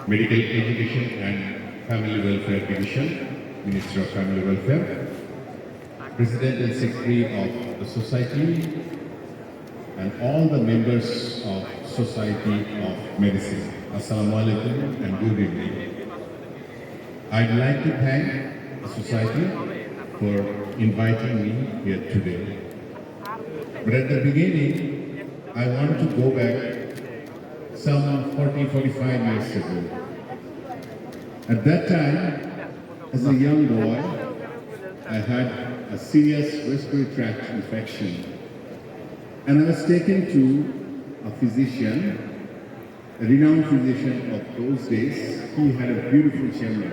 Medical Education and Family Welfare Division, Ministry of Family Welfare, President and Secretary of the Society, and all the members of Society of Medicine. Assalamu alaikum and good evening. I'd like to thank the Society for inviting me here today. But at the beginning, I want to go back some 45 years ago. At that time, as a young boy, I had a serious respiratory tract infection. And I was taken to a physician, a renowned physician of those days. He had a beautiful chamber.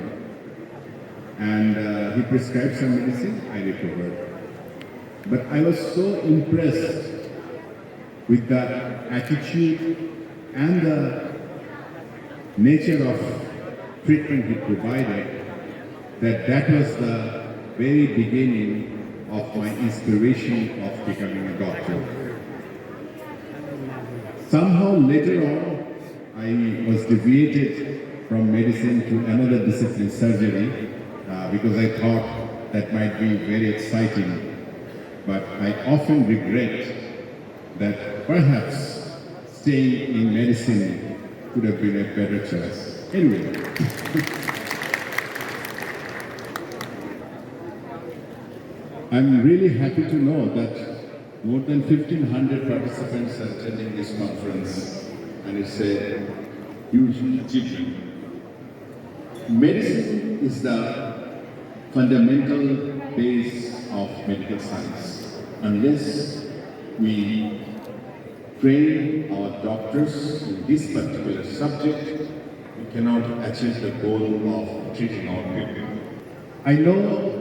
And he prescribed some medicine, I recovered. But I was so impressed with the attitude and the nature of treatment he provided, that was the very beginning of my inspiration of becoming a doctor. Somehow later on, I was deviated from medicine to another discipline, surgery, because I thought that might be very exciting. But I often regret that perhaps staying in medicine could have been a better choice. Anyway. I'm really happy to know that more than 1,500 participants are attending this conference, and it's a huge achievement. Medicine is the fundamental base of medical science. Unless we train our doctors in this particular subject, we cannot achieve the goal of treating our people. I know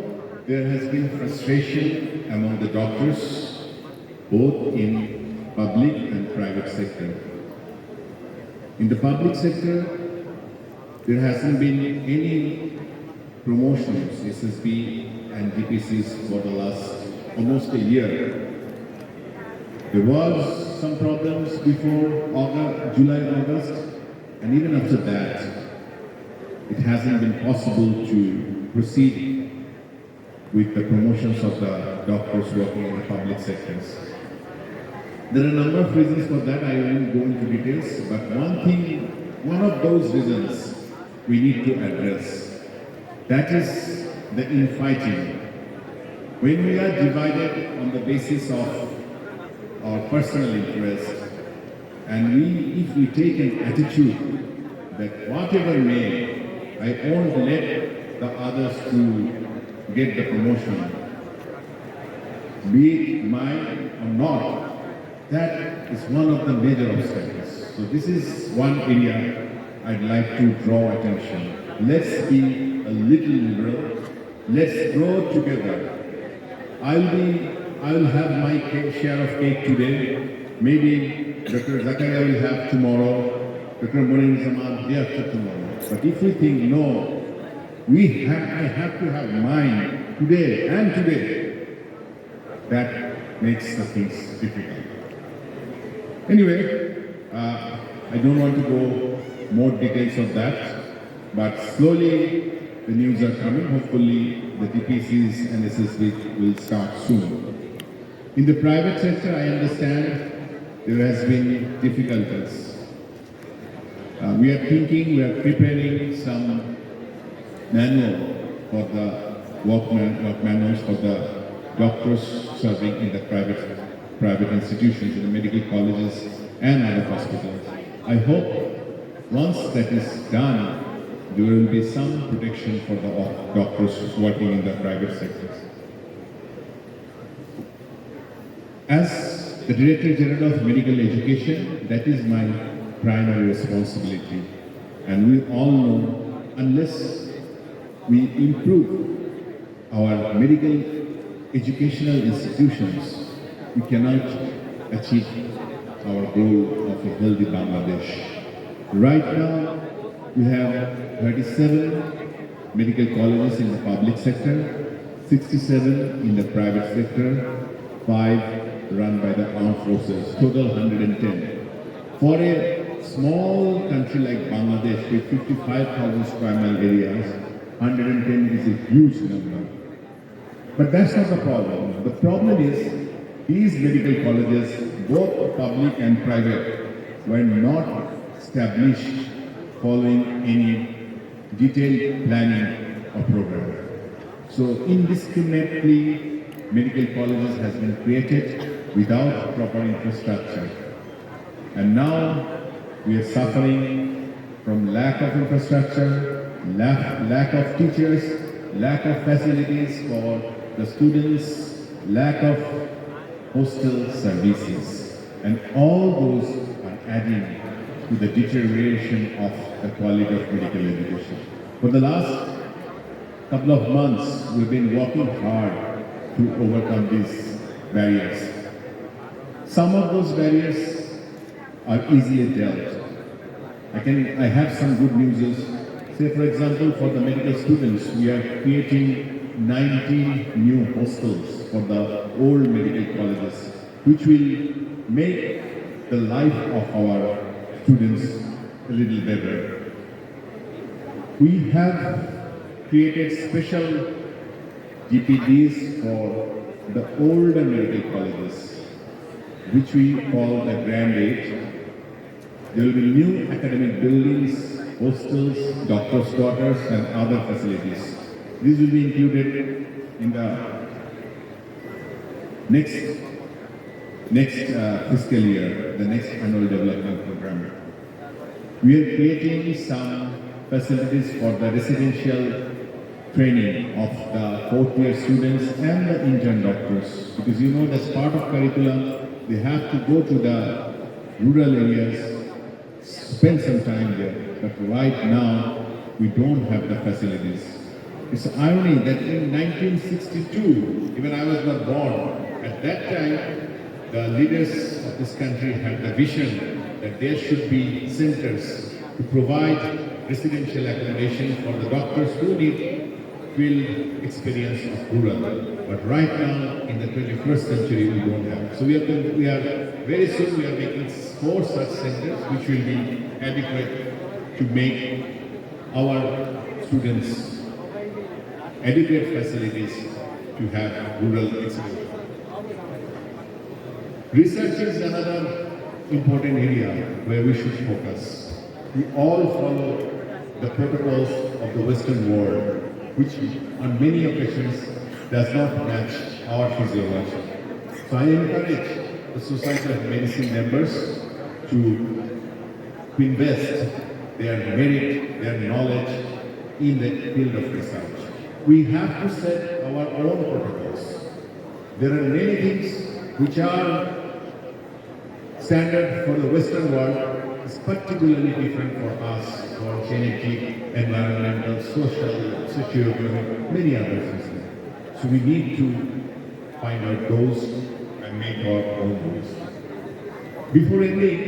there has been frustration among the doctors, both in public and private sector. In the public sector, there hasn't been any promotions, SSB and DPCs for the last almost a year. There was some problems before July, August, and even after that, it hasn't been possible to proceed with the promotions of the doctors working in the public sectors. There are a number of reasons for that. I won't go into details, but one of those reasons we need to address, that is the infighting. When we are divided on the basis of our personal interest, and if we take an attitude that whatever may, I won't let the others to get the promotion, be it mine or not, that is one of the major obstacles. So this is one area I'd like to draw attention. Let's be a little liberal. Let's grow together. I will have my share of cake today. Maybe Dr. Zakaria will have tomorrow. Dr. Morin Zaman day after tomorrow. But if we think no, I have to have mine today and today, that makes the things difficult. Anyway, I don't want to go more details of that, but slowly the news are coming. Hopefully the DPCs and SSB will start soon. In the private sector, I understand there has been difficulties. We are preparing some manual for the work manuals for the doctors serving in the private institutions, in the medical colleges and other hospitals. I hope once that is done, there will be some protection for the doctors working in the private sectors. As the Director General of Medical Education, that is my primary responsibility. And we all know, unless we improve our medical educational institutions, we cannot achieve our goal of a healthy Bangladesh. Right now, we have 37 medical colleges in the public sector, 67 in the private sector, 5 run by the armed forces, total 110. For a small country like Bangladesh with 55,000 square mile areas, 110 is a huge number. But that's not the problem. The problem is these medical colleges, both public and private, were not established following any detailed planning or program. So indiscriminately, medical colleges has been created without proper infrastructure. And now we are suffering from lack of infrastructure, lack of teachers, lack of facilities for the students, lack of hostel services. And all those are adding to the deterioration of the quality of medical education. For the last couple of months, we've been working hard to overcome these barriers. Some of those barriers are easily dealt. I have some good news. Say, for example, for the medical students, we are creating 90 new hostels for the old medical colleges, which will make the life of our students a little better. We have created special GPDs for the older medical colleges, which we call the Grand 8. There will be new academic buildings, hostels, doctors' quarters, and other facilities. These will be included in the next fiscal year, the next annual development program. We are creating some facilities for the residential training of the fourth-year students and the intern doctors. Because you know, as part of curriculum, they have to go to the rural areas, spend some time there. But right now, we don't have the facilities. It's irony that in 1962, even I was not born, at that time, the leaders of this country had the vision that there should be centers to provide residential accommodation for the doctors who need field experience of rural. But right now, in the 21st century, we don't have. So we are very soon we are making 4 such centers which will be adequate to make our students adequate facilities to have rural experience. Research is another important area where we should focus. We all follow the protocols of the Western world, which on many occasions does not match our physiology. So I encourage the Society of Medicine members to invest their merit, their knowledge in the field of research. We have to set our own protocols. There are many things which are standard for the Western world, is particularly different for us, for genetic, environmental, social, socio-economic, many other things. So we need to find out those and make our own rules. Before ending,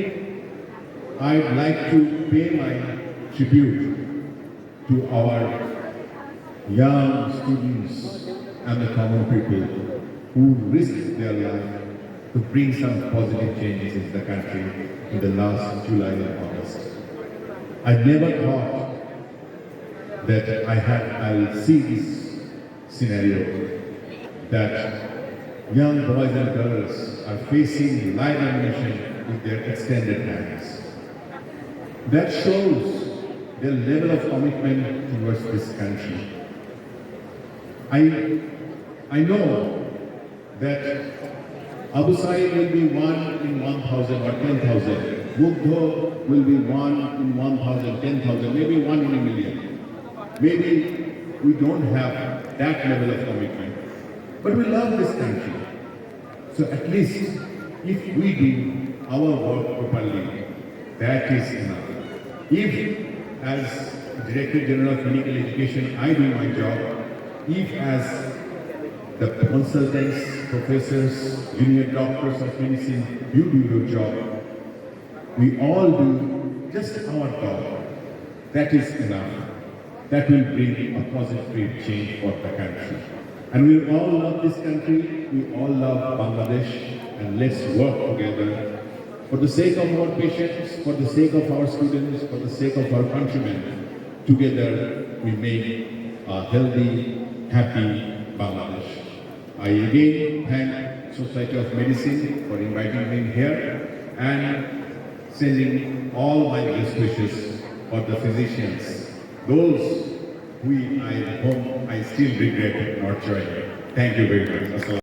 I'd like to pay my tribute to our young students and the common people who risked their life to bring some positive changes in the country in the last July and August. I never thought that I'll see this scenario, that young boys and girls are facing live ammunition with their extended hands. That shows their level of commitment towards this country. I know that Abu Saeed will be 1 in 1,000 or 10,000. Mugdho will be 1 in 1,000, 10,000, maybe 1 in a million. Maybe we don't have that level of commitment. But we love this country. So at least if we do our work properly, that is enough. If as Director General of Clinical Education I do my job, if as the consultants, professors, junior doctors of medicine, you do your job, we all do just our job, that is enough. That will bring a positive change for the country. And we all love this country, we all love Bangladesh, and let's work together For the sake of our patients, for the sake of our students, for the sake of our countrymen, together we make a healthy, happy Bangladesh. I again thank Society of Medicine for inviting me here and sending all my best wishes for the physicians, those whom I still regret not joining. Thank you very much.